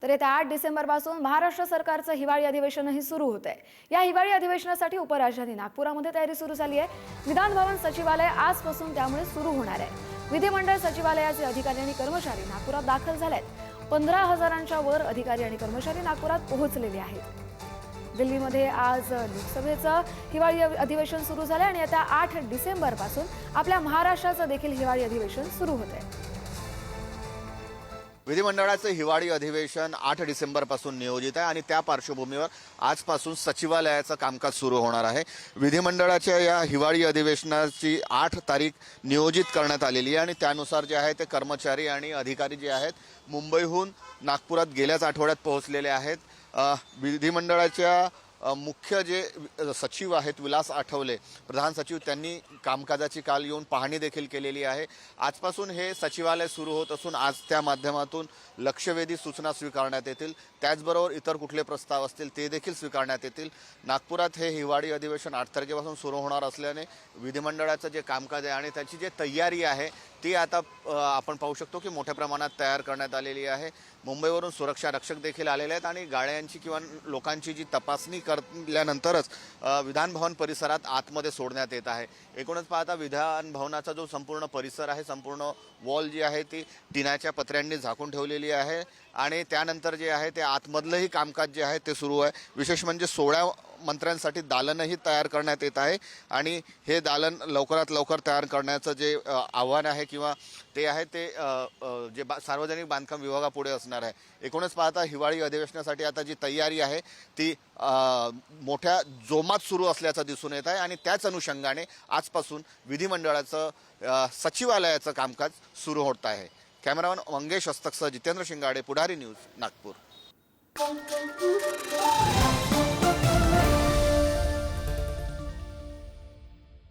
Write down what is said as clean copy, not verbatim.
तर येत्या 8 डिसेंबरपासून महाराष्ट्र सरकारचं हिवाळी अधिवेशनही सुरू होत आहे। या हिवाळी अधिवेशनासाठी उपराजधानी नागपुरामध्ये तयारी सुरू झाली आहे। विधान भवन सचिवालय आजपासून त्यामुळे सुरू होणार आहे। विधिमंडळ सचिवालयाचे अधिकारी आणि कर्मचारी नागपुरात दाखल झालेत। 15,000च्या वर अधिकारी आणि कर्मचारी नागपुरात पोहोचलेले आहेत। दिल्लीमध्ये आज लोकसभेचं हिवाळी अधिवेशन सुरू झालं आणि येत्या 8 डिसेंबरपासून आपल्या महाराष्ट्राचं देखील हिवाळी अधिवेशन सुरू होत आहे। विधिमंडळाचं हिवाळी अधिवेशन 8 डिसेंबरपासून नियोजित आहे आणि त्या पार्श्वभूमीवर आजपासून सचिवालयाचं कामकाज सुरू होणार आहे। विधिमंडळाच्या या हिवाळी अधिवेशनाची 8 तारीख नियोजित करण्यात आलेली आहे आणि त्यानुसार जे आहे ते कर्मचारी आणि अधिकारी जे आहेत मुंबईहून नागपुरात गेल्याच आठवड्यात पोहोचलेले आहेत। विधिमंडळाच्या मुख्य जे सचिव आहेत विलास आठवले प्रधान सचिव त्यांनी कामकाजाची काल येऊन पाहणी देखील केलेली आहे। आजपासून हे सचिवालय सुरू होत असून आज त्या माध्यमातून लक्षवेधी सूचना स्वीकारण्यात येतील। त्याचबरोबर इतर कुठले प्रस्ताव असतील ते देखील स्वीकारण्यात येतील। नागपुरात हे हिवाळी अधिवेशन 8 तारखेपासून सुरू होणार असल्याने विधिमंडळाचं जे कामकाज आहे आणि त्याची जी तयारी आहे ती आता आपण पाहू शकतो की मोठ्या प्रमाणात तयार करण्यात आलेली आहे। मुंबईवरून सुरक्षा रक्षक देखील आलेले आहेत आणि गाड्यांची किंवा लोकांची जी तपासणी केल्यानंतरच विधान भवन परिसरात आतमध्ये सोडण्यात येत आहे। एकूणच पाहता विधान भवनाचा जो संपूर्ण परिसर आहे, संपूर्ण वॉल जी आहे ती टिनाच्या पत्र्यांनी झाकून ठेवलेली आहे आणि त्यानंतर जे आहे ते आतमधलंही कामकाज जे आहे ते सुरू आहे। विशेष म्हणजे 16 मंत्र्यांसाठी दालनही तयार करण्यात येत आहे आणि हे दालन लवकरात लवकर तयार करण्याचं जे आव्हान आहे किंवा ते आहे ते जे सार्वजनिक बांधकाम विभागापुढे असणार आहे। एकूणच पाहता हिवाळी अधिवेशनासाठी आता जी तयारी आहे ती मोठ्या जोमात सुरू असल्याचं दिसून येत आहे आणि त्याच अनुषंगाने आजपासून विधिमंडळाचं सचिवालयाचं कामकाज सुरू होत आहे। कॅमेरामन मंगेश हस्तकसह जितेंद्र शिंगाडे, पुढारी न्यूज, नागपूर।